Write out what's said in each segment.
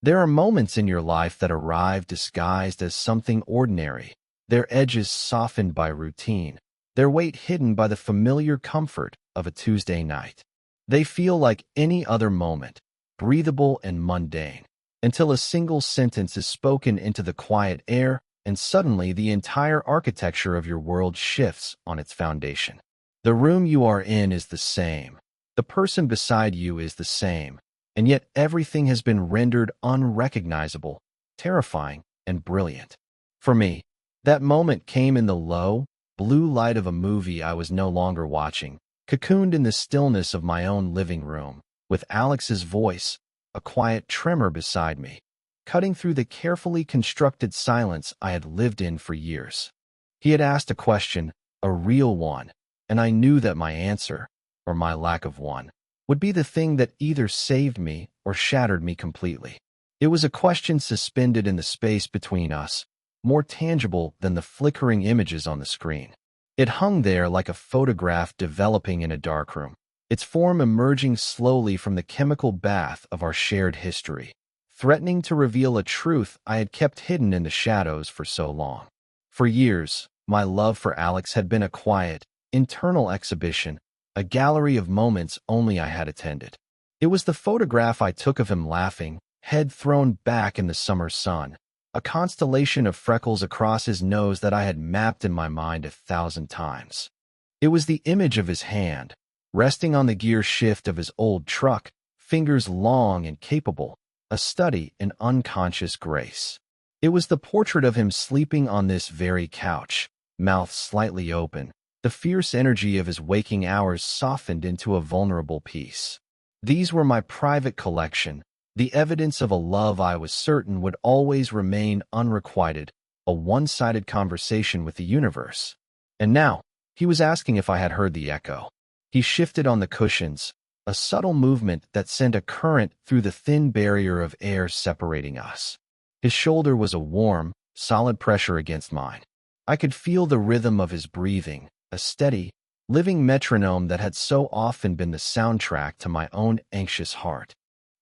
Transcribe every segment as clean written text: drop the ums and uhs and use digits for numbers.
There are moments in your life that arrive disguised as something ordinary, their edges softened by routine, their weight hidden by the familiar comfort of a Tuesday night. They feel like any other moment, breathable and mundane, until a single sentence is spoken into the quiet air, and suddenly the entire architecture of your world shifts on its foundation. The room you are in is the same. The person beside you is the same, and yet everything has been rendered unrecognizable, terrifying, and brilliant. For me, that moment came in the low, blue light of a movie I was no longer watching, cocooned in the stillness of my own living room, with Alex's voice, a quiet tremor beside me, cutting through the carefully constructed silence I had lived in for years. He had asked a question, a real one, and I knew that my answer, or my lack of one, would be the thing that either saved me or shattered me completely. It was a question suspended in the space between us, more tangible than the flickering images on the screen. It hung there like a photograph developing in a darkroom, its form emerging slowly from the chemical bath of our shared history, threatening to reveal a truth I had kept hidden in the shadows for so long. For years, my love for Alex had been a quiet, internal exhibition, a gallery of moments only I had attended. It was the photograph I took of him laughing, head thrown back in the summer sun, a constellation of freckles across his nose that I had mapped in my mind 1,000 times. It was the image of his hand, resting on the gear shift of his old truck, fingers long and capable, a study in unconscious grace. It was the portrait of him sleeping on this very couch, mouth slightly open, the fierce energy of his waking hours softened into a vulnerable peace. These were my private collection, the evidence of a love I was certain would always remain unrequited, a one-sided conversation with the universe. And now, he was asking if I had heard the echo. He shifted on the cushions, a subtle movement that sent a current through the thin barrier of air separating us. His shoulder was a warm, solid pressure against mine. I could feel the rhythm of his breathing, a steady, living metronome that had so often been the soundtrack to my own anxious heart.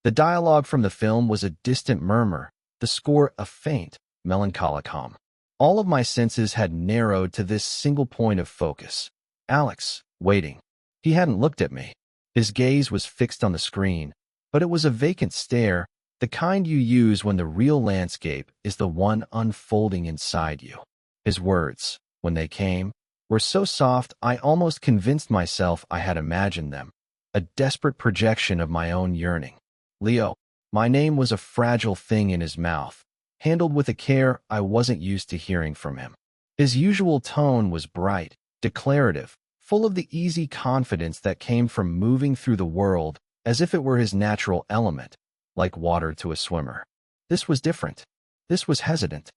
The dialogue from the film was a distant murmur, the score a faint, melancholic hum. All of my senses had narrowed to this single point of focus. Alex, waiting. He hadn't looked at me. His gaze was fixed on the screen, but it was a vacant stare, the kind you use when the real landscape is the one unfolding inside you. His words, when they came, were so soft I almost convinced myself I had imagined them, a desperate projection of my own yearning. Leo, my name was a fragile thing in his mouth, handled with a care I wasn't used to hearing from him. His usual tone was bright, declarative, full of the easy confidence that came from moving through the world as if it were his natural element, like water to a swimmer. This was different. This was hesitant.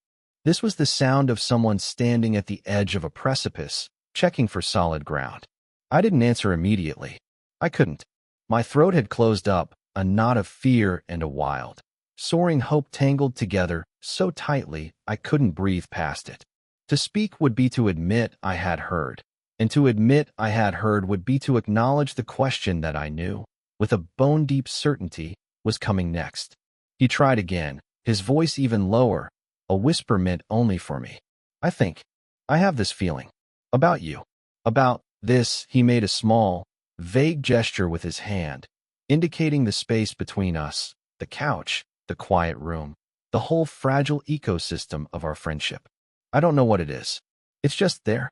This was the sound of someone standing at the edge of a precipice, checking for solid ground. I didn't answer immediately. I couldn't. My throat had closed up, a knot of fear and a wild, soaring hope tangled together so tightly I couldn't breathe past it. To speak would be to admit I had heard, and to admit I had heard would be to acknowledge the question that I knew, with a bone-deep certainty, was coming next. He tried again, his voice even lower, a whisper meant only for me. I have this feeling. About you. About this, he made a small, vague gesture with his hand, indicating the space between us, the couch, the quiet room, the whole fragile ecosystem of our friendship. I don't know what it is. It's just there.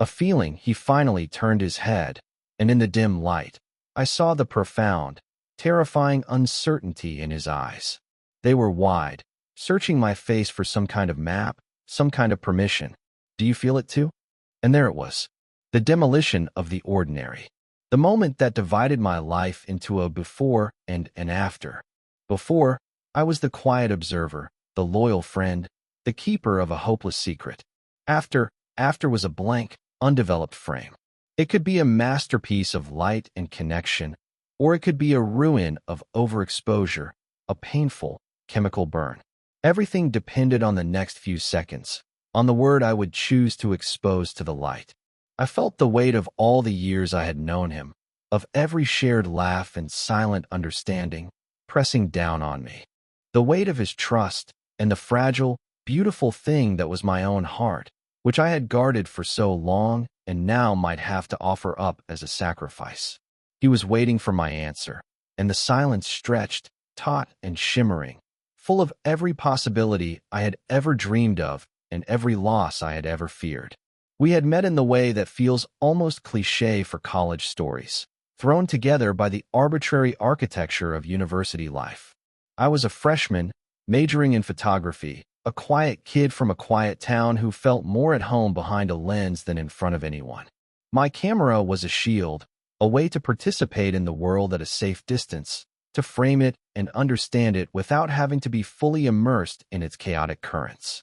A feeling. He finally turned his head, and in the dim light, I saw the profound, terrifying uncertainty in his eyes. They were wide, searching my face for some kind of map, some kind of permission. Do you feel it too? And there it was. The demolition of the ordinary. The moment that divided my life into a before and an after. Before, I was the quiet observer, the loyal friend, the keeper of a hopeless secret. After was a blank, undeveloped frame. It could be a masterpiece of light and connection, or it could be a ruin of overexposure, a painful, chemical burn. Everything depended on the next few seconds, on the word I would choose to expose to the light. I felt the weight of all the years I had known him, of every shared laugh and silent understanding, pressing down on me. The weight of his trust, and the fragile, beautiful thing that was my own heart, which I had guarded for so long and now might have to offer up as a sacrifice. He was waiting for my answer, and the silence stretched, taut and shimmering, full of every possibility I had ever dreamed of and every loss I had ever feared. We had met in the way that feels almost cliché for college stories, thrown together by the arbitrary architecture of university life. I was a freshman, majoring in photography, a quiet kid from a quiet town who felt more at home behind a lens than in front of anyone. My camera was a shield, a way to participate in the world at a safe distance, to frame it and understand it without having to be fully immersed in its chaotic currents.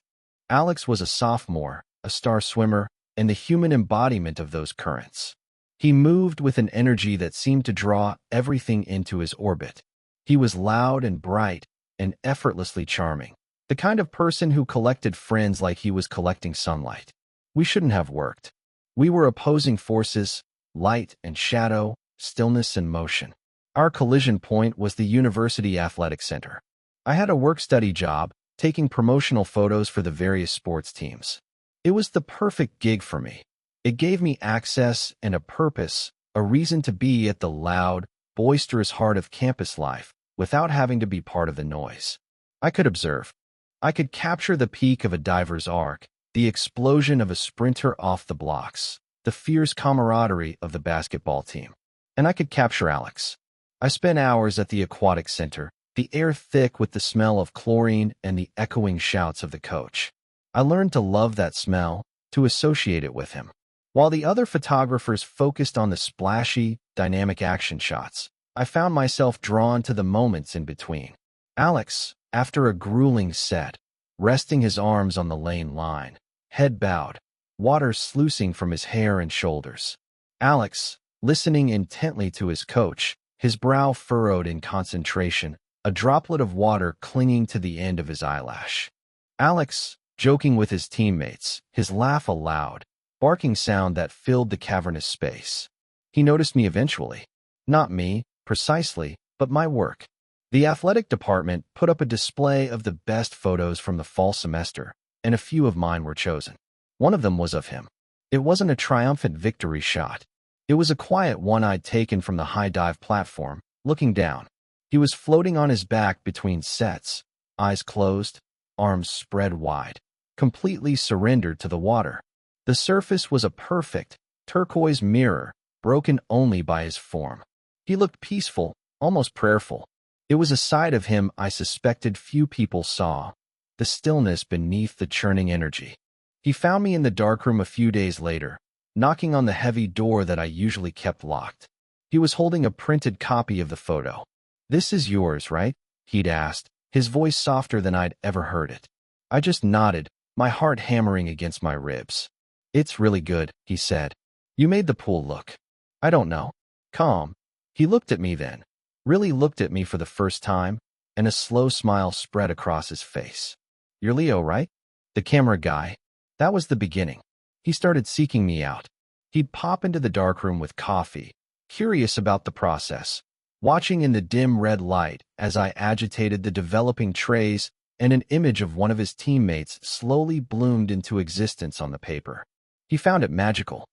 Alex was a sophomore, a star swimmer, and the human embodiment of those currents. He moved with an energy that seemed to draw everything into his orbit. He was loud and bright and effortlessly charming, the kind of person who collected friends like he was collecting sunlight. We shouldn't have worked. We were opposing forces, light and shadow, stillness and motion. Our collision point was the University Athletic Center. I had a work-study job, taking promotional photos for the various sports teams. It was the perfect gig for me. It gave me access and a purpose, a reason to be at the loud, boisterous heart of campus life without having to be part of the noise. I could observe. I could capture the peak of a diver's arc, the explosion of a sprinter off the blocks, the fierce camaraderie of the basketball team. And I could capture Alex. I spent hours at the aquatic center, the air thick with the smell of chlorine and the echoing shouts of the coach. I learned to love that smell, to associate it with him. While the other photographers focused on the splashy, dynamic action shots, I found myself drawn to the moments in between. Alex, after a grueling set, resting his arms on the lane line, head bowed, water sluicing from his hair and shoulders. Alex, listening intently to his coach, his brow furrowed in concentration, a droplet of water clinging to the end of his eyelash. Alex, joking with his teammates, his laugh a loud, barking sound that filled the cavernous space. He noticed me eventually. Not me, precisely, but my work. The athletic department put up a display of the best photos from the fall semester, and a few of mine were chosen. One of them was of him. It wasn't a triumphant victory shot. It was a quiet one I'd taken from the high dive platform, looking down. He was floating on his back between sets, eyes closed, arms spread wide, completely surrendered to the water. The surface was a perfect, turquoise mirror, broken only by his form. He looked peaceful, almost prayerful. It was a side of him I suspected few people saw, the stillness beneath the churning energy. He found me in the darkroom a few days later, knocking on the heavy door that I usually kept locked. He was holding a printed copy of the photo. "This is yours, right?" he'd asked, his voice softer than I'd ever heard it. I just nodded, my heart hammering against my ribs. "It's really good," he said. "You made the pool look, I don't know, calm." He looked at me then, really looked at me for the first time, and a slow smile spread across his face. "You're Leo, right? The camera guy?" That was the beginning. He started seeking me out. He'd pop into the darkroom with coffee, curious about the process, watching in the dim red light as I agitated the developing trays, and an image of one of his teammates slowly bloomed into existence on the paper. He found it magical.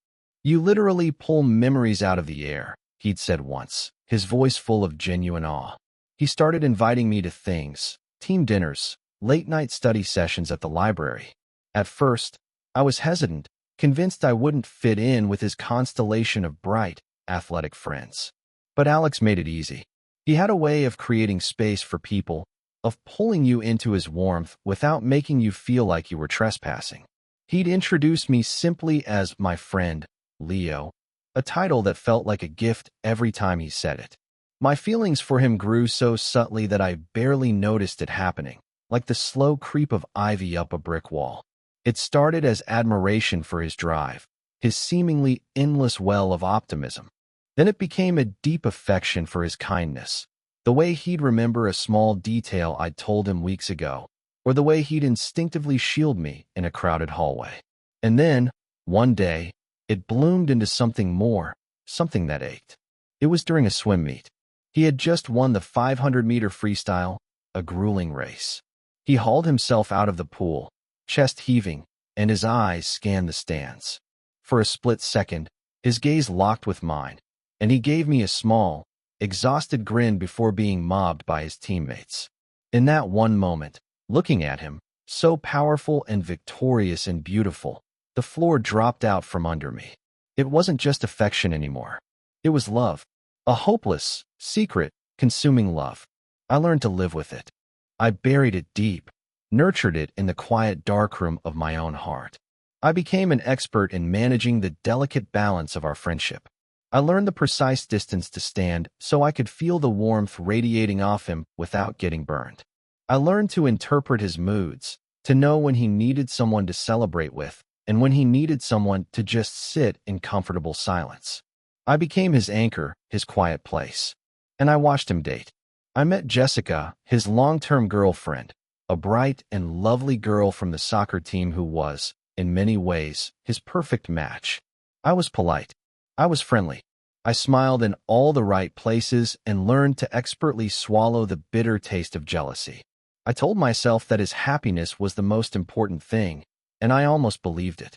"You literally pull memories out of the air," he'd said once, his voice full of genuine awe. He started inviting me to things, team dinners, late-night study sessions at the library. At first, I was hesitant, convinced I wouldn't fit in with his constellation of bright, athletic friends. But Alex made it easy. He had a way of creating space for people, of pulling you into his warmth without making you feel like you were trespassing. He'd introduce me simply as my friend, Leo, a title that felt like a gift every time he said it. My feelings for him grew so subtly that I barely noticed it happening, like the slow creep of ivy up a brick wall. It started as admiration for his drive, his seemingly endless well of optimism. Then it became a deep affection for his kindness, the way he'd remember a small detail I'd told him weeks ago, or the way he'd instinctively shield me in a crowded hallway. And then, one day, it bloomed into something more, something that ached. It was during a swim meet. He had just won the 500-meter freestyle, a grueling race. He hauled himself out of the pool, chest heaving, and his eyes scanned the stands. For a split second, his gaze locked with mine, and he gave me a small, exhausted grin before being mobbed by his teammates. In that one moment, looking at him, so powerful and victorious and beautiful, the floor dropped out from under me. It wasn't just affection anymore. It was love. A hopeless, secret, consuming love. I learned to live with it. I buried it deep, nurtured it in the quiet darkroom of my own heart. I became an expert in managing the delicate balance of our friendship. I learned the precise distance to stand so I could feel the warmth radiating off him without getting burned. I learned to interpret his moods, to know when he needed someone to celebrate with, and when he needed someone to just sit in comfortable silence. I became his anchor, his quiet place. And I watched him date. I met Jessica, his long-term girlfriend, a bright and lovely girl from the soccer team who was, in many ways, his perfect match. I was polite. I was friendly. I smiled in all the right places and learned to expertly swallow the bitter taste of jealousy. I told myself that his happiness was the most important thing, and I almost believed it.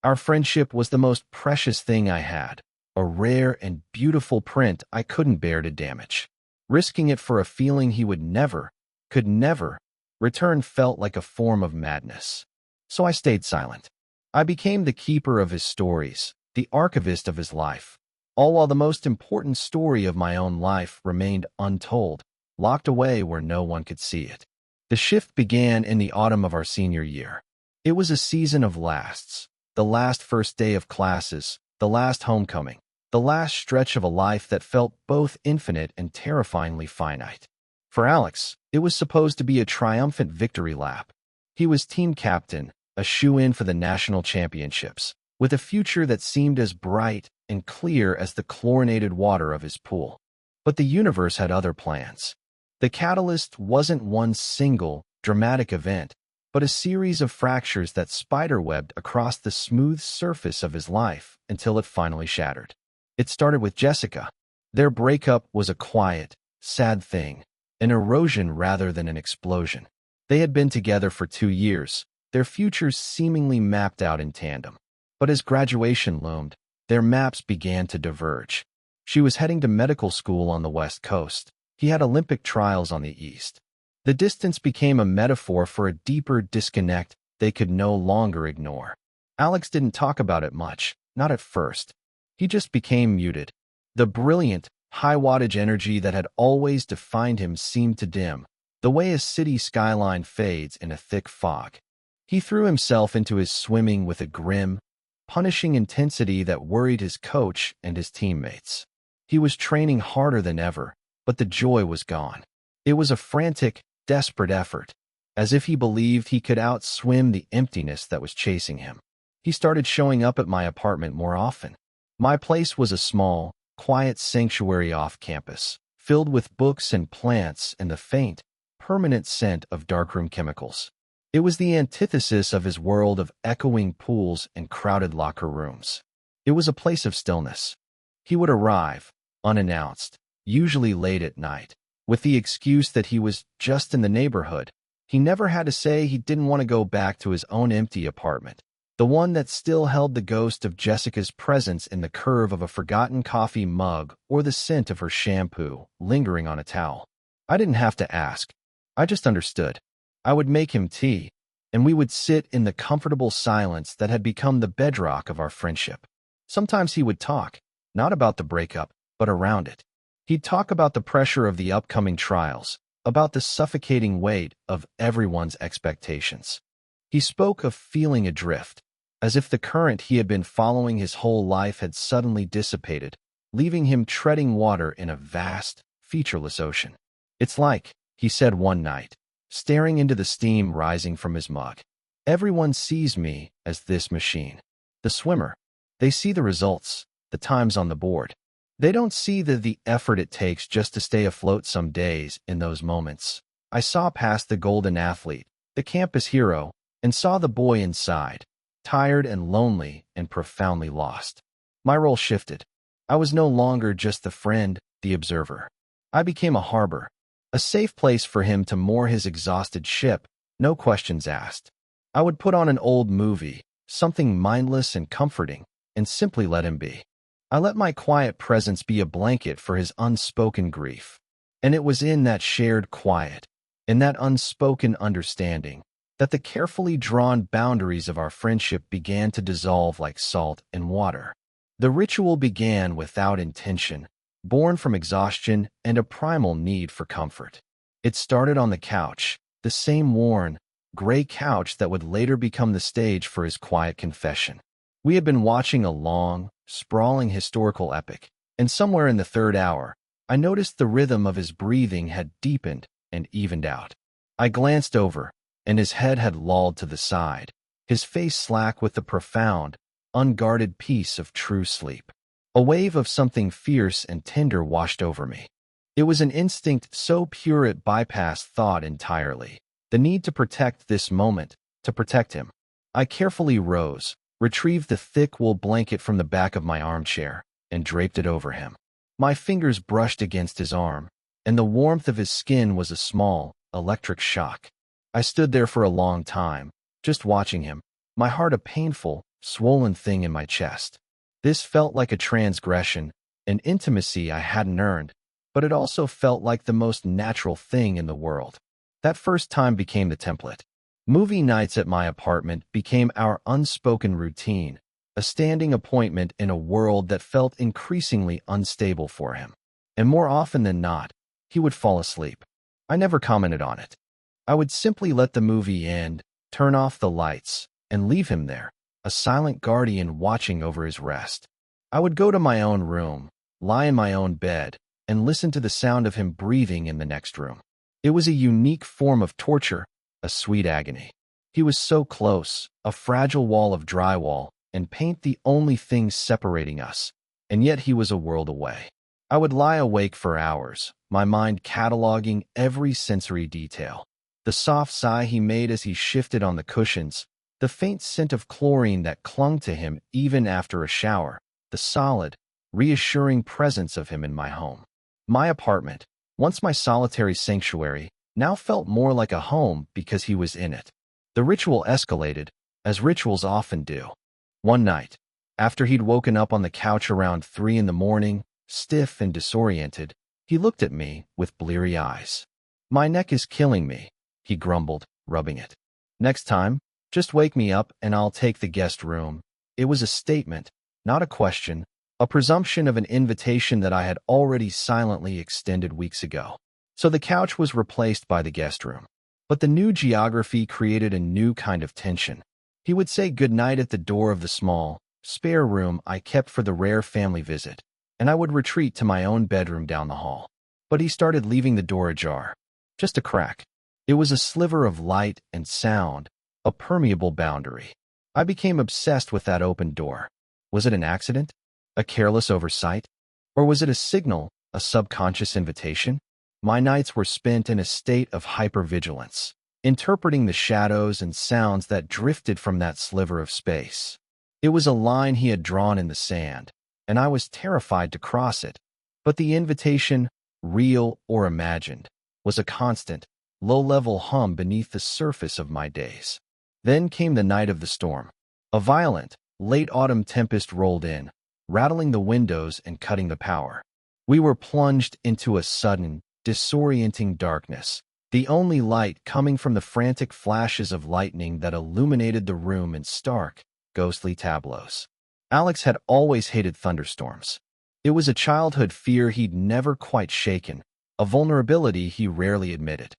Our friendship was the most precious thing I had, a rare and beautiful print I couldn't bear to damage. Risking it for a feeling he would never, could never, return felt like a form of madness. So I stayed silent. I became the keeper of his stories, the archivist of his life, all while the most important story of my own life remained untold, locked away where no one could see it. The shift began in the autumn of our senior year. It was a season of lasts, the last first day of classes, the last homecoming, the last stretch of a life that felt both infinite and terrifyingly finite. For Alex, it was supposed to be a triumphant victory lap. He was team captain, a shoo-in for the national championships, with a future that seemed as bright and clear as the chlorinated water of his pool. But the universe had other plans. The catalyst wasn't one single, dramatic event, but a series of fractures that spiderwebbed across the smooth surface of his life until it finally shattered. It started with Jessica. Their breakup was a quiet, sad thing, an erosion rather than an explosion. They had been together for 2 years, their futures seemingly mapped out in tandem. But as graduation loomed, their maps began to diverge. She was heading to medical school on the West Coast. He had Olympic trials on the East. The distance became a metaphor for a deeper disconnect they could no longer ignore. Alex didn't talk about it much, not at first. He just became muted. The brilliant, high-wattage energy that had always defined him seemed to dim, the way a city skyline fades in a thick fog. He threw himself into his swimming with a grim, punishing intensity that worried his coach and his teammates. He was training harder than ever, but the joy was gone. It was a frantic, desperate effort, as if he believed he could outswim the emptiness that was chasing him. He started showing up at my apartment more often. My place was a small, quiet sanctuary off campus, filled with books and plants and the faint, permanent scent of darkroom chemicals. It was the antithesis of his world of echoing pools and crowded locker rooms. It was a place of stillness. He would arrive, unannounced, usually late at night, with the excuse that he was just in the neighborhood. He never had to say he didn't want to go back to his own empty apartment, the one that still held the ghost of Jessica's presence in the curve of a forgotten coffee mug or the scent of her shampoo lingering on a towel. I didn't have to ask. I just understood. I would make him tea, and we would sit in the comfortable silence that had become the bedrock of our friendship. Sometimes he would talk, not about the breakup, but around it. He'd talk about the pressure of the upcoming trials, about the suffocating weight of everyone's expectations. He spoke of feeling adrift, as if the current he had been following his whole life had suddenly dissipated, leaving him treading water in a vast, featureless ocean. "It's like," he said one night, staring into the steam rising from his mug, "everyone sees me as this machine. The swimmer. They see the results, the times on the board. They don't see the effort it takes just to stay afloat some days in those moments. I saw past the golden athlete, the campus hero, and saw the boy inside, tired and lonely and profoundly lost. My role shifted. I was no longer just the friend, the observer. I became a harbor, A safe place for him to moor his exhausted ship, no questions asked. I would put on an old movie, something mindless and comforting, and simply let him be. I let my quiet presence be a blanket for his unspoken grief. And it was in that shared quiet, in that unspoken understanding, that the carefully drawn boundaries of our friendship began to dissolve like salt in water. The ritual began without intention, born from exhaustion and a primal need for comfort. It started on the couch, the same worn, gray couch that would later become the stage for his quiet confession. We had been watching a long, sprawling historical epic, and somewhere in the third hour, I noticed the rhythm of his breathing had deepened and evened out. I glanced over, and his head had lolled to the side, his face slack with the profound, unguarded peace of true sleep. A wave of something fierce and tender washed over me. It was an instinct so pure it bypassed thought entirely. The need to protect this moment, to protect him. I carefully rose, retrieved the thick wool blanket from the back of my armchair, and draped it over him. My fingers brushed against his arm, and the warmth of his skin was a small, electric shock. I stood there for a long time, just watching him, my heart a painful, swollen thing in my chest. This felt like a transgression, an intimacy I hadn't earned, but it also felt like the most natural thing in the world. That first time became the template. Movie nights at my apartment became our unspoken routine, a standing appointment in a world that felt increasingly unstable for him. And more often than not, he would fall asleep. I never commented on it. I would simply let the movie end, turn off the lights, and leave him there, a silent guardian watching over his rest. I would go to my own room, lie in my own bed, and listen to the sound of him breathing in the next room. It was a unique form of torture, a sweet agony. He was so close, a fragile wall of drywall, and paint the only thing separating us, and yet he was a world away. I would lie awake for hours, my mind cataloging every sensory detail. The soft sigh he made as he shifted on the cushions, the faint scent of chlorine that clung to him even after a shower, the solid, reassuring presence of him in my home. My apartment, once my solitary sanctuary, now felt more like a home because he was in it. The ritual escalated, as rituals often do. One night, after he'd woken up on the couch around 3 in the morning, stiff and disoriented, he looked at me with bleary eyes. "My neck is killing me," he grumbled, rubbing it. "Next time, just wake me up and I'll take the guest room." It was a statement, not a question, a presumption of an invitation that I had already silently extended weeks ago. So the couch was replaced by the guest room. But the new geography created a new kind of tension. He would say goodnight at the door of the small, spare room I kept for the rare family visit, and I would retreat to my own bedroom down the hall. But he started leaving the door ajar. Just a crack. It was a sliver of light and sound, a permeable boundary. I became obsessed with that open door. Was it an accident? A careless oversight? Or was it a signal, a subconscious invitation? My nights were spent in a state of hypervigilance, interpreting the shadows and sounds that drifted from that sliver of space. It was a line he had drawn in the sand, and I was terrified to cross it. But the invitation, real or imagined, was a constant, low-level hum beneath the surface of my days. Then came the night of the storm. A violent, late autumn tempest rolled in, rattling the windows and cutting the power. We were plunged into a sudden, disorienting darkness, the only light coming from the frantic flashes of lightning that illuminated the room in stark, ghostly tableaus. Alex had always hated thunderstorms. It was a childhood fear he'd never quite shaken, a vulnerability he rarely admitted.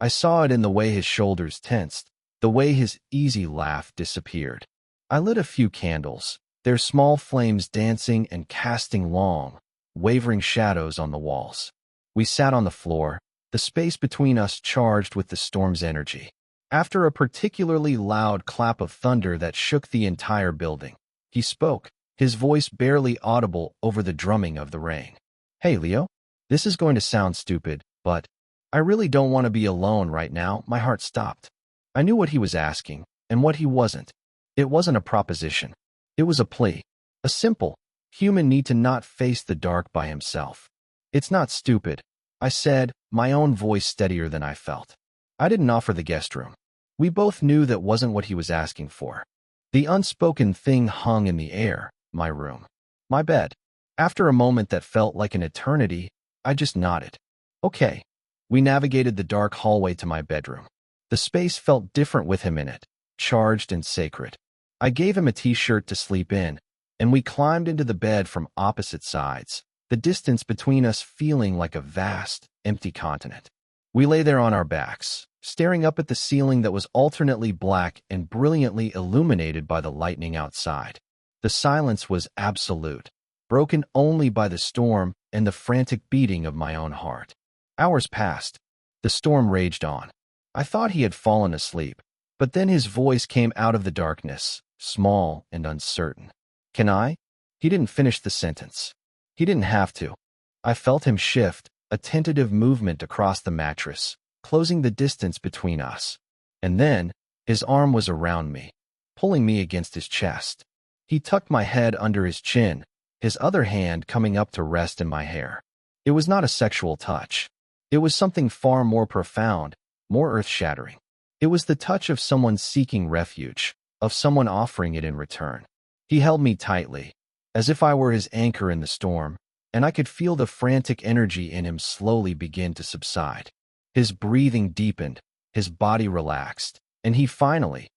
I saw it in the way his shoulders tensed, the way his easy laugh disappeared. I lit a few candles, their small flames dancing and casting long, wavering shadows on the walls. We sat on the floor, the space between us charged with the storm's energy. After a particularly loud clap of thunder that shook the entire building, he spoke, his voice barely audible over the drumming of the rain. "Hey, Leo, this is going to sound stupid, but I really don't want to be alone right now." My heart stopped. I knew what he was asking, and what he wasn't. It wasn't a proposition. It was a plea, a simple, human need to not face the dark by himself. "It's not stupid," I said, my own voice steadier than I felt. I didn't offer the guest room. We both knew that wasn't what he was asking for. The unspoken thing hung in the air, my room. My bed. After a moment that felt like an eternity, I just nodded. Okay. We navigated the dark hallway to my bedroom. The space felt different with him in it, charged and sacred. I gave him a t-shirt to sleep in, and we climbed into the bed from opposite sides, the distance between us feeling like a vast, empty continent. We lay there on our backs, staring up at the ceiling that was alternately black and brilliantly illuminated by the lightning outside. The silence was absolute, broken only by the storm and the frantic beating of my own heart. Hours passed. The storm raged on. I thought he had fallen asleep, but then his voice came out of the darkness, small and uncertain. Can I? He didn't finish the sentence. He didn't have to. I felt him shift, a tentative movement across the mattress, closing the distance between us. And then, his arm was around me, pulling me against his chest. He tucked my head under his chin, his other hand coming up to rest in my hair. It was not a sexual touch. It was something far more profound, more earth-shattering. It was the touch of someone seeking refuge, of someone offering it in return. He held me tightly, as if I were his anchor in the storm, and I could feel the frantic energy in him slowly begin to subside. His breathing deepened, his body relaxed, and he finally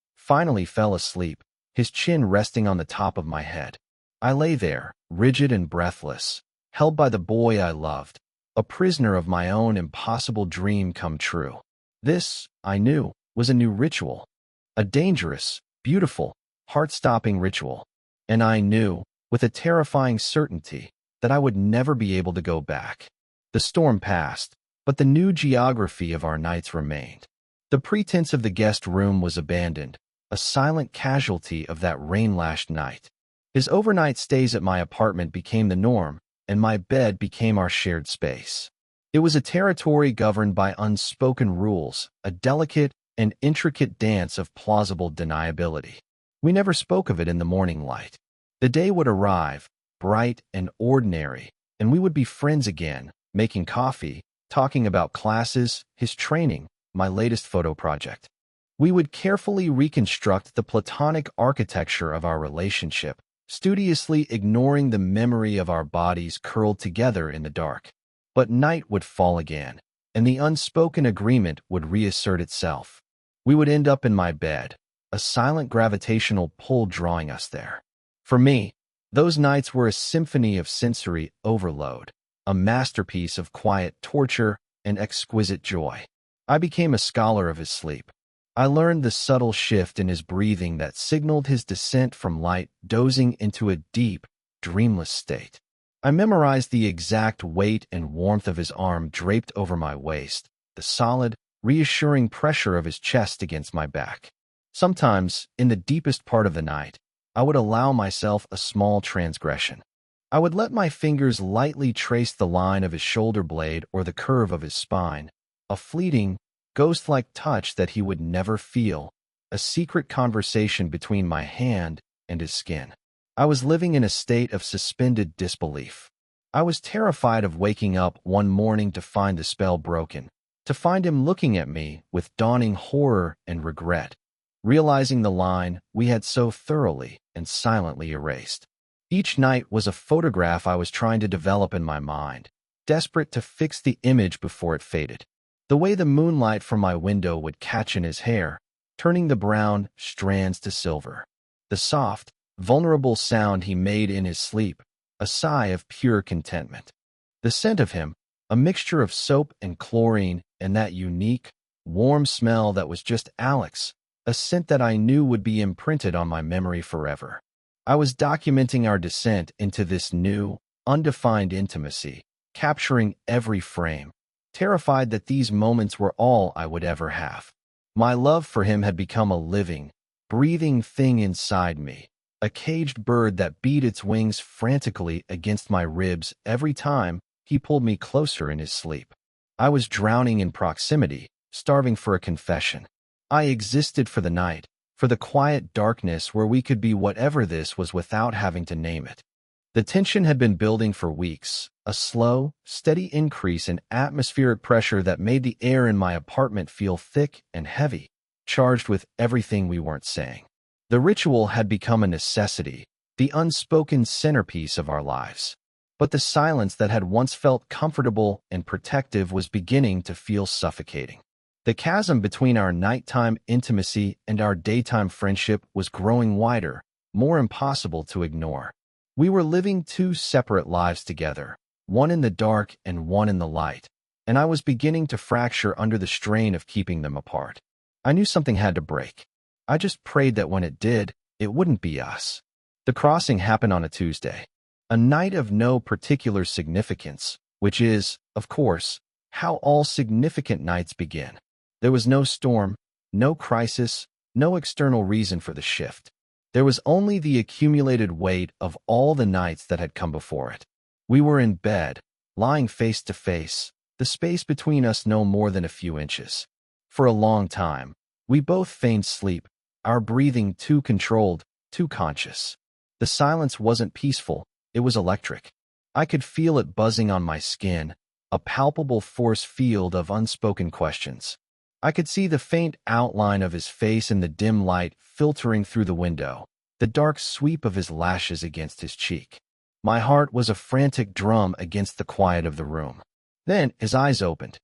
fell asleep, his chin resting on the top of my head. I lay there, rigid and breathless, held by the boy I loved, a prisoner of my own impossible dream come true. This, I knew, was a new ritual, a dangerous, beautiful, heart-stopping ritual, and I knew, with a terrifying certainty, that I would never be able to go back. The storm passed, but the new geography of our nights remained. The pretense of the guest room was abandoned, a silent casualty of that rain-lashed night. His overnight stays at my apartment became the norm, and my bed became our shared space. It was a territory governed by unspoken rules, a delicate and intricate dance of plausible deniability. We never spoke of it in the morning light. The day would arrive, bright and ordinary, and we would be friends again, making coffee, talking about classes, his training, my latest photo project. We would carefully reconstruct the platonic architecture of our relationship, studiously ignoring the memory of our bodies curled together in the dark. But night would fall again, and the unspoken agreement would reassert itself. We would end up in my bed, a silent gravitational pull drawing us there. For me, those nights were a symphony of sensory overload, a masterpiece of quiet torture and exquisite joy. I became a scholar of his sleep. I learned the subtle shift in his breathing that signaled his descent from light dozing into a deep, dreamless state. I memorized the exact weight and warmth of his arm draped over my waist, the solid, reassuring pressure of his chest against my back. Sometimes, in the deepest part of the night, I would allow myself a small transgression. I would let my fingers lightly trace the line of his shoulder blade or the curve of his spine, a fleeting, ghost-like touch that he would never feel, a secret conversation between my hand and his skin. I was living in a state of suspended disbelief. I was terrified of waking up one morning to find the spell broken, to find him looking at me with dawning horror and regret, realizing the line we had so thoroughly and silently erased. Each night was a photograph I was trying to develop in my mind, desperate to fix the image before it faded. The way the moonlight from my window would catch in his hair, turning the brown strands to silver. The soft, vulnerable sound he made in his sleep, a sigh of pure contentment. The scent of him, a mixture of soap and chlorine, and that unique, warm smell that was just Alex, a scent that I knew would be imprinted on my memory forever. I was documenting our descent into this new, undefined intimacy, capturing every frame, terrified that these moments were all I would ever have. My love for him had become a living, breathing thing inside me, a caged bird that beat its wings frantically against my ribs every time he pulled me closer in his sleep. I was drowning in proximity, starving for a confession. I existed for the night, for the quiet darkness where we could be whatever this was without having to name it. The tension had been building for weeks, a slow, steady increase in atmospheric pressure that made the air in my apartment feel thick and heavy, charged with everything we weren't saying. The ritual had become a necessity, the unspoken centerpiece of our lives. But the silence that had once felt comfortable and protective was beginning to feel suffocating. The chasm between our nighttime intimacy and our daytime friendship was growing wider, more impossible to ignore. We were living two separate lives together, one in the dark and one in the light, and I was beginning to fracture under the strain of keeping them apart. I knew something had to break. I just prayed that when it did, it wouldn't be us. The crossing happened on a Tuesday, a night of no particular significance, which is, of course, how all significant nights begin. There was no storm, no crisis, no external reason for the shift. There was only the accumulated weight of all the nights that had come before it. We were in bed, lying face to face, the space between us no more than a few inches. For a long time, we both feigned sleep, our breathing too controlled, too conscious. The silence wasn't peaceful, it was electric. I could feel it buzzing on my skin, a palpable force field of unspoken questions. I could see the faint outline of his face in the dim light filtering through the window, the dark sweep of his lashes against his cheek. My heart was a frantic drum against the quiet of the room. Then his eyes opened.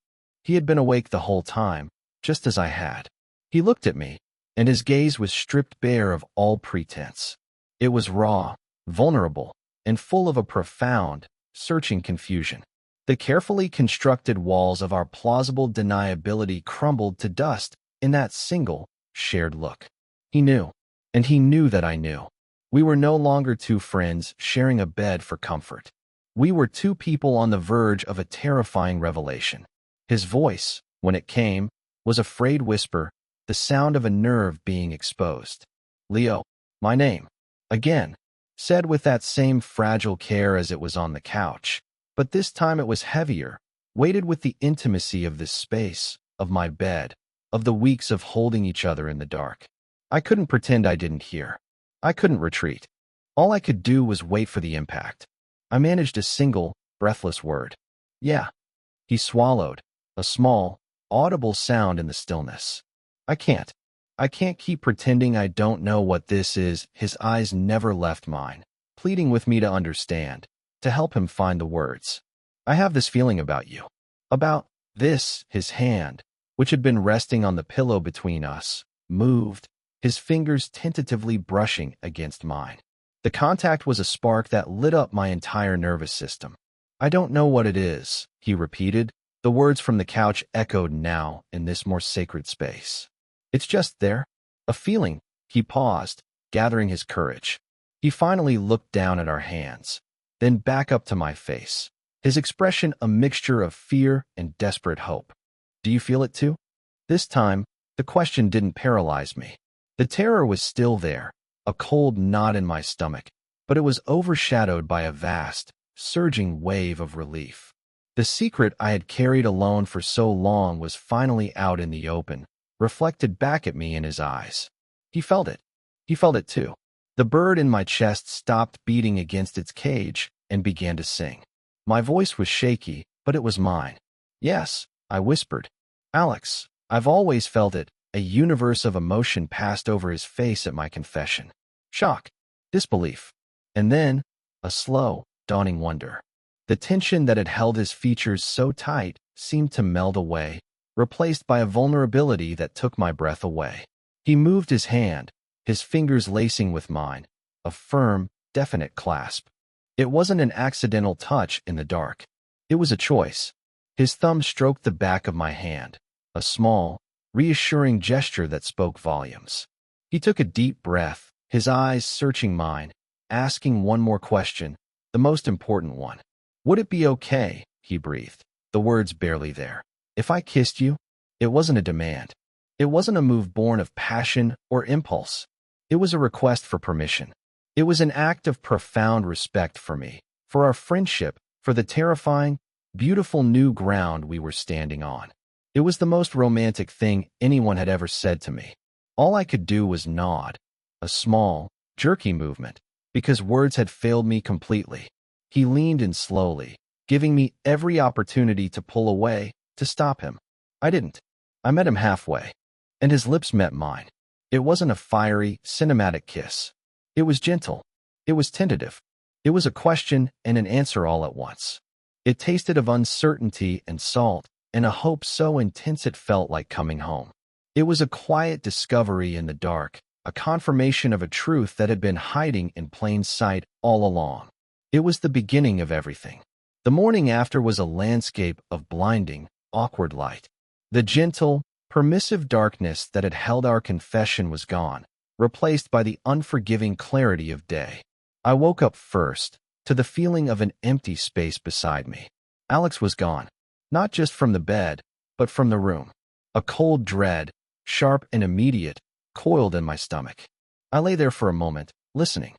He had been awake the whole time, just as I had. He looked at me, and his gaze was stripped bare of all pretense. It was raw, vulnerable, and full of a profound, searching confusion. The carefully constructed walls of our plausible deniability crumbled to dust in that single, shared look. He knew, and he knew that I knew. We were no longer two friends sharing a bed for comfort. We were two people on the verge of a terrifying revelation. His voice, when it came, was a frayed whisper, the sound of a nerve being exposed. "Leo, my name," again, said with that same fragile care as it was on the couch. But this time it was heavier, weighted with the intimacy of this space, of my bed, of the weeks of holding each other in the dark. I couldn't pretend I didn't hear. I couldn't retreat. All I could do was wait for the impact. I managed a single, breathless word. "Yeah." He swallowed, a small, audible sound in the stillness. I can't keep pretending I don't know what this is." His eyes never left mine, pleading with me to understand, to help him find the words. "I have this feeling about you." About this, his hand, which had been resting on the pillow between us, moved, his fingers tentatively brushing against mine. The contact was a spark that lit up my entire nervous system. "I don't know what it is," he repeated. The words from the couch echoed now in this more sacred space. "It's just there. A feeling." He paused, gathering his courage. He finally looked down at our hands, then back up to my face, his expression a mixture of fear and desperate hope. "Do you feel it too?" This time, the question didn't paralyze me. The terror was still there, a cold knot in my stomach, but it was overshadowed by a vast, surging wave of relief. The secret I had carried alone for so long was finally out in the open, reflected back at me in his eyes. He felt it. He felt it too. The bird in my chest stopped beating against its cage and began to sing. My voice was shaky, but it was mine. "Yes," I whispered. "Alex, I've always felt it." A universe of emotion passed over his face at my confession. Shock, disbelief, and then a slow, dawning wonder. The tension that had held his features so tight seemed to melt away, replaced by a vulnerability that took my breath away. He moved his hand, his fingers lacing with mine, a firm, definite clasp. It wasn't an accidental touch in the dark. It was a choice. His thumb stroked the back of my hand, a small, reassuring gesture that spoke volumes. He took a deep breath, his eyes searching mine, asking one more question, the most important one. "Would it be okay?" he breathed, the words barely there. "If I kissed you?" It wasn't a demand. It wasn't a move born of passion or impulse. It was a request for permission. It was an act of profound respect for me, for our friendship, for the terrifying, beautiful new ground we were standing on. It was the most romantic thing anyone had ever said to me. All I could do was nod, a small, jerky movement, because words had failed me completely. He leaned in slowly, giving me every opportunity to pull away, to stop him. I didn't. I met him halfway, and his lips met mine. It wasn't a fiery, cinematic kiss. It was gentle. It was tentative. It was a question and an answer all at once. It tasted of uncertainty and salt, and a hope so intense it felt like coming home. It was a quiet discovery in the dark, a confirmation of a truth that had been hiding in plain sight all along. It was the beginning of everything. The morning after was a landscape of blinding, awkward light. The gentle, permissive darkness that had held our confession was gone, replaced by the unforgiving clarity of day. I woke up first, to the feeling of an empty space beside me. Alex was gone, not just from the bed, but from the room. A cold dread, sharp and immediate, coiled in my stomach. I lay there for a moment, listening.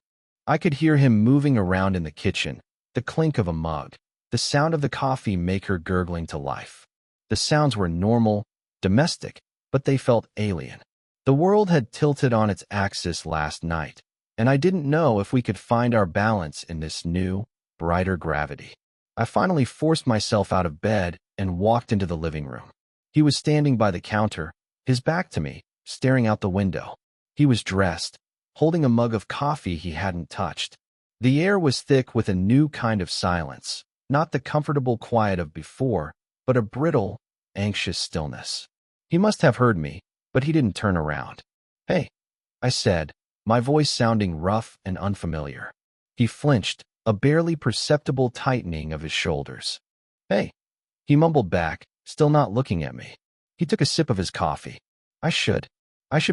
I could hear him moving around in the kitchen, the clink of a mug, the sound of the coffee maker gurgling to life. The sounds were normal, domestic, but they felt alien. The world had tilted on its axis last night, and I didn't know if we could find our balance in this new, brighter gravity. I finally forced myself out of bed and walked into the living room. He was standing by the counter, his back to me, staring out the window. He was dressed, holding a mug of coffee he hadn't touched. The air was thick with a new kind of silence, not the comfortable quiet of before, but a brittle, anxious stillness. He must have heard me, but he didn't turn around. "Hey," I said, my voice sounding rough and unfamiliar. He flinched, a barely perceptible tightening of his shoulders. "Hey," he mumbled back, still not looking at me. He took a sip of his coffee. I should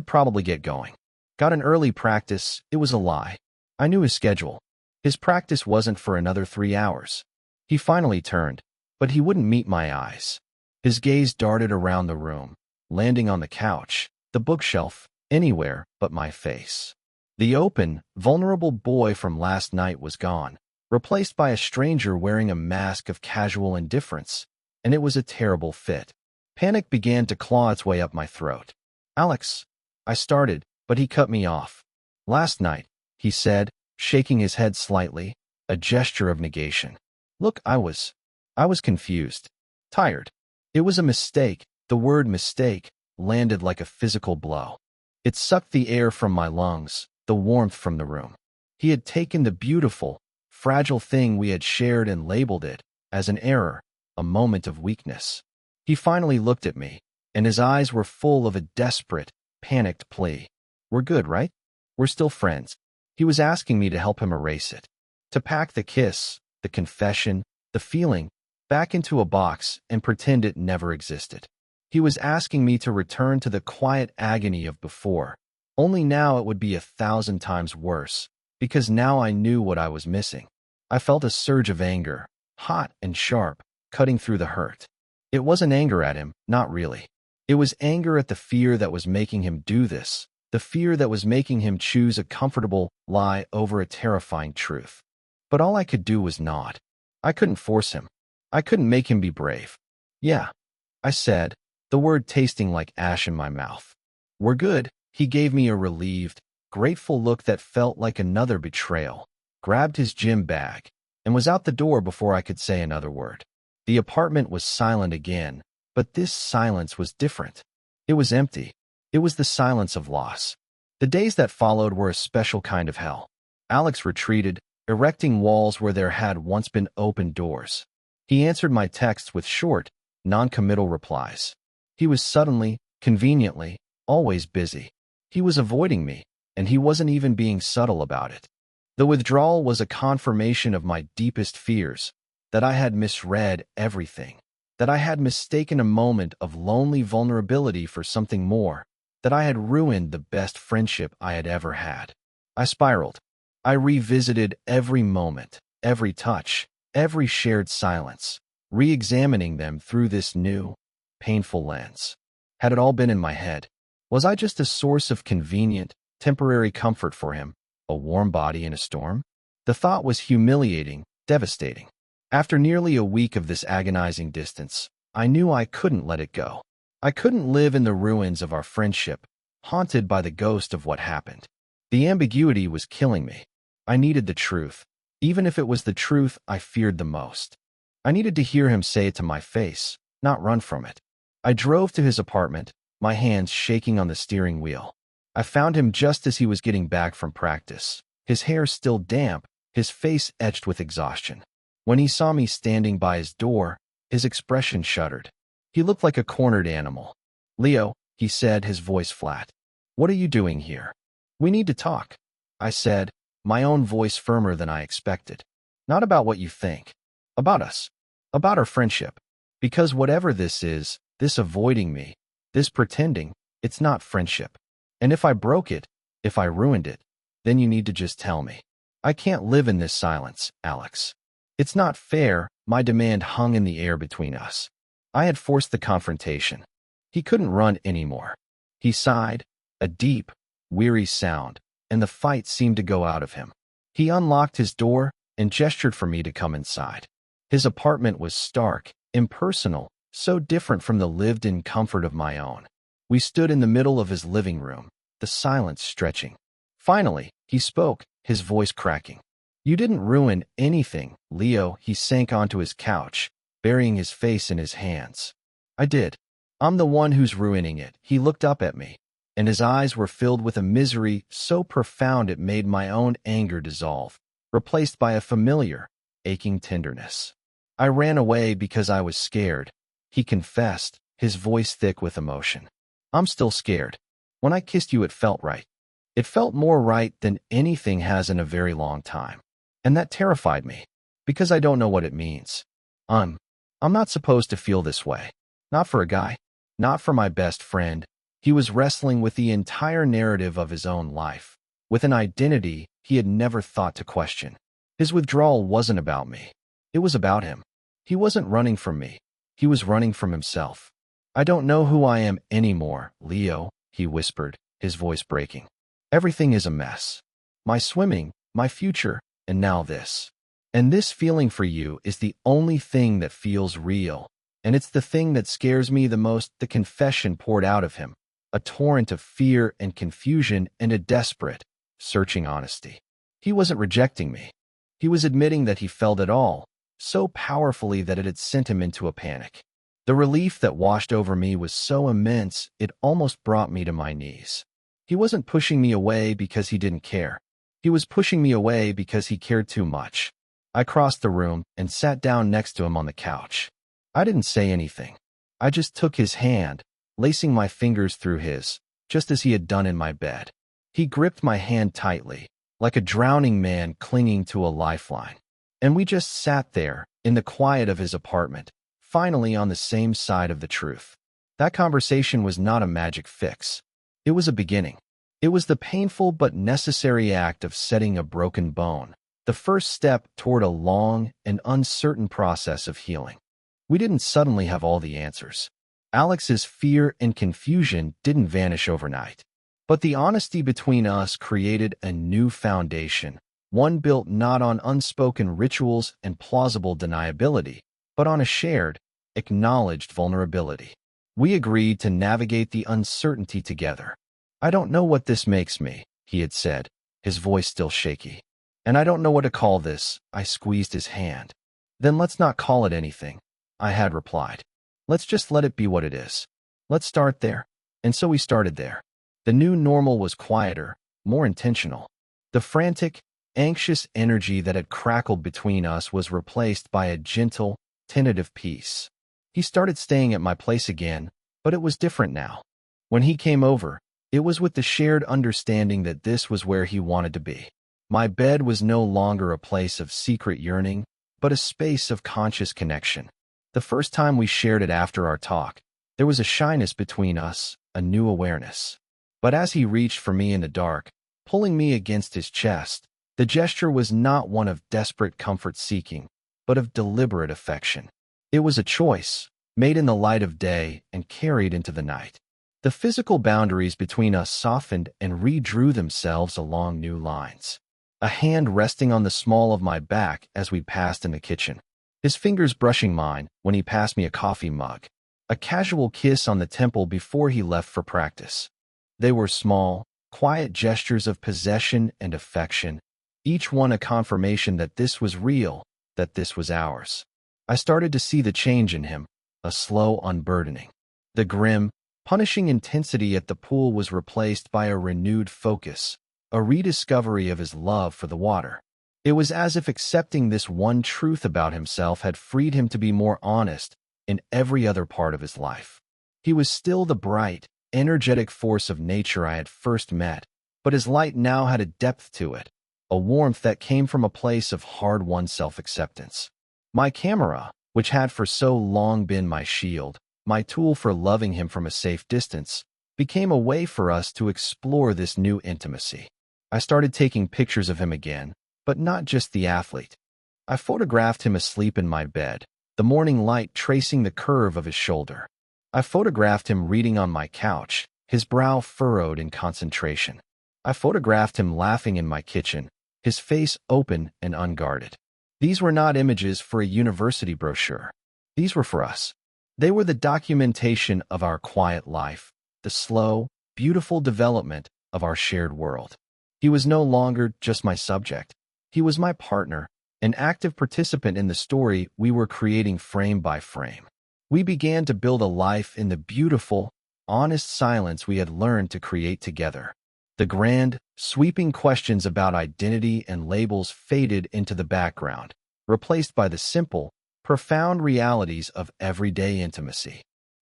probably get going. Got an early practice, it was a lie. I knew his schedule. His practice wasn't for another 3 hours. He finally turned, but he wouldn't meet my eyes. His gaze darted around the room, landing on the couch, the bookshelf, anywhere but my face. The open, vulnerable boy from last night was gone, replaced by a stranger wearing a mask of casual indifference, and it was a terrible fit. Panic began to claw its way up my throat. "Alex," I started, but he cut me off. "Last night," he said, shaking his head slightly, a gesture of negation. "Look, I was confused. Tired. It was a mistake." The word mistake landed like a physical blow. It sucked the air from my lungs, the warmth from the room. He had taken the beautiful, fragile thing we had shared and labeled it as an error, a moment of weakness. He finally looked at me, and his eyes were full of a desperate, panicked plea. "We're good, right? We're still friends." He was asking me to help him erase it, to pack the kiss, the confession, the feeling, back into a box and pretend it never existed. He was asking me to return to the quiet agony of before, only now it would be 1,000 times worse, because now I knew what I was missing. I felt a surge of anger, hot and sharp, cutting through the hurt. It wasn't anger at him, not really. It was anger at the fear that was making him do this, the fear that was making him choose a comfortable lie over a terrifying truth. But all I could do was nod. I couldn't force him. I couldn't make him be brave. "Yeah," I said, the word tasting like ash in my mouth. "We're good." He gave me a relieved, grateful look that felt like another betrayal, grabbed his gym bag, and was out the door before I could say another word. The apartment was silent again, but this silence was different. It was empty. It was the silence of loss. The days that followed were a special kind of hell. Alex retreated, erecting walls where there had once been open doors. He answered my texts with short, non-committal replies. He was suddenly, conveniently, always busy. He was avoiding me, and he wasn't even being subtle about it. The withdrawal was a confirmation of my deepest fears, that I had misread everything, that I had mistaken a moment of lonely vulnerability for something more, that I had ruined the best friendship I had ever had. I spiraled. I revisited every moment, every touch, every shared silence, re-examining them through this new, painful lens. Had it all been in my head? Was I just a source of convenient, temporary comfort for him, a warm body in a storm? The thought was humiliating, devastating. After nearly a week of this agonizing distance, I knew I couldn't let it go. I couldn't live in the ruins of our friendship, haunted by the ghost of what happened. The ambiguity was killing me. I needed the truth, even if it was the truth I feared the most. I needed to hear him say it to my face, not run from it. I drove to his apartment, my hands shaking on the steering wheel. I found him just as he was getting back from practice, his hair still damp, his face etched with exhaustion. When he saw me standing by his door, his expression shuddered. He looked like a cornered animal. "Leo," he said, his voice flat. "What are you doing here?" "We need to talk," I said, my own voice firmer than I expected. "Not about what you think. About us. About our friendship. Because whatever this is, this avoiding me, this pretending, it's not friendship. And if I broke it, if I ruined it, then you need to just tell me. I can't live in this silence, Alex. It's not fair." My demand hung in the air between us. I had forced the confrontation. He couldn't run anymore. He sighed, a deep, weary sound, and the fight seemed to go out of him. He unlocked his door and gestured for me to come inside. His apartment was stark, impersonal, so different from the lived-in comfort of my own. We stood in the middle of his living room, the silence stretching. Finally, he spoke, his voice cracking. "You didn't ruin anything, Leo." He sank onto his couch, burying his face in his hands. "I did. I'm the one who's ruining it." He looked up at me, and his eyes were filled with a misery so profound it made my own anger dissolve, replaced by a familiar, aching tenderness. "I ran away because I was scared," he confessed, his voice thick with emotion. "I'm still scared. When I kissed you, it felt right. It felt more right than anything has in a very long time. And that terrified me, because I don't know what it means. I'm not supposed to feel this way. Not for a guy. Not for my best friend." He was wrestling with the entire narrative of his own life, with an identity he had never thought to question. His withdrawal wasn't about me. It was about him. He wasn't running from me. He was running from himself. "I don't know who I am anymore, Leo," he whispered, his voice breaking. "Everything is a mess. My swimming, my future, and now this. And this feeling for you is the only thing that feels real. And it's the thing that scares me the most." The confession poured out of him, a torrent of fear and confusion and a desperate, searching honesty. He wasn't rejecting me. He was admitting that he felt it all, so powerfully that it had sent him into a panic. The relief that washed over me was so immense it almost brought me to my knees. He wasn't pushing me away because he didn't care. He was pushing me away because he cared too much. I crossed the room and sat down next to him on the couch. I didn't say anything. I just took his hand, lacing my fingers through his, just as he had done in my bed. He gripped my hand tightly, like a drowning man clinging to a lifeline. And we just sat there, in the quiet of his apartment, finally on the same side of the truth. That conversation was not a magic fix. It was a beginning. It was the painful but necessary act of setting a broken bone, the first step toward a long and uncertain process of healing. We didn't suddenly have all the answers. Alex's fear and confusion didn't vanish overnight. But the honesty between us created a new foundation, one built not on unspoken rituals and plausible deniability, but on a shared, acknowledged vulnerability. We agreed to navigate the uncertainty together. "I don't know what this makes me," he had said, his voice still shaky. "And I don't know what to call this." I squeezed his hand. "Then let's not call it anything," I had replied. "Let's just let it be what it is. Let's start there." And so we started there. The new normal was quieter, more intentional. The frantic, anxious energy that had crackled between us was replaced by a gentle, tentative peace. He started staying at my place again, but it was different now. When he came over, it was with the shared understanding that this was where he wanted to be. My bed was no longer a place of secret yearning, but a space of conscious connection. The first time we shared it after our talk, there was a shyness between us, a new awareness. But as he reached for me in the dark, pulling me against his chest, the gesture was not one of desperate comfort-seeking, but of deliberate affection. It was a choice, made in the light of day and carried into the night. The physical boundaries between us softened and redrew themselves along new lines. A hand resting on the small of my back as we passed in the kitchen. His fingers brushing mine when he passed me a coffee mug. A casual kiss on the temple before he left for practice. They were small, quiet gestures of possession and affection, each one a confirmation that this was real, that this was ours. I started to see the change in him, a slow unburdening. The grim, punishing intensity at the pool was replaced by a renewed focus, a rediscovery of his love for the water. It was as if accepting this one truth about himself had freed him to be more honest in every other part of his life. He was still the bright, energetic force of nature I had first met, but his light now had a depth to it, a warmth that came from a place of hard-won self-acceptance. My camera, which had for so long been my shield, my tool for loving him from a safe distance, became a way for us to explore this new intimacy. I started taking pictures of him again, but not just the athlete. I photographed him asleep in my bed, the morning light tracing the curve of his shoulder. I photographed him reading on my couch, his brow furrowed in concentration. I photographed him laughing in my kitchen, his face open and unguarded. These were not images for a university brochure. These were for us. They were the documentation of our quiet life, the slow, beautiful development of our shared world. He was no longer just my subject. He was my partner, an active participant in the story we were creating frame by frame. We began to build a life in the beautiful, honest silence we had learned to create together. The grand, sweeping questions about identity and labels faded into the background, replaced by the simple, profound realities of everyday intimacy.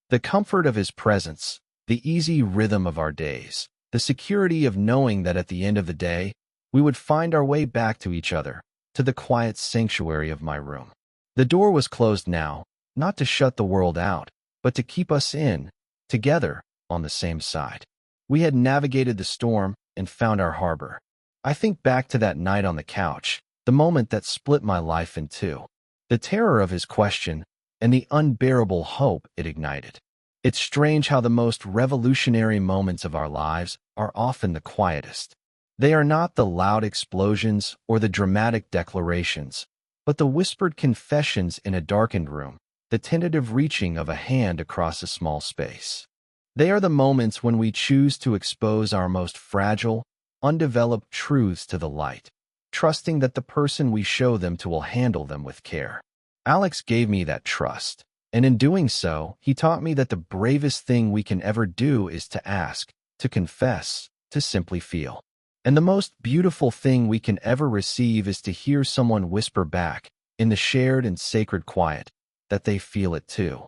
The comfort of his presence, the easy rhythm of our days, the security of knowing that at the end of the day, we would find our way back to each other, to the quiet sanctuary of my room. The door was closed now, not to shut the world out, but to keep us in, together, on the same side. We had navigated the storm and found our harbor. I think back to that night on the couch, the moment that split my life in two. The terror of his question and the unbearable hope it ignited. It's strange how the most revolutionary moments of our lives are often the quietest. They are not the loud explosions or the dramatic declarations, but the whispered confessions in a darkened room, the tentative reaching of a hand across a small space. They are the moments when we choose to expose our most fragile, undeveloped truths to the light, trusting that the person we show them to will handle them with care. Alex gave me that trust, and in doing so, he taught me that the bravest thing we can ever do is to ask, to confess, to simply feel. And the most beautiful thing we can ever receive is to hear someone whisper back, in the shared and sacred quiet, that they feel it too.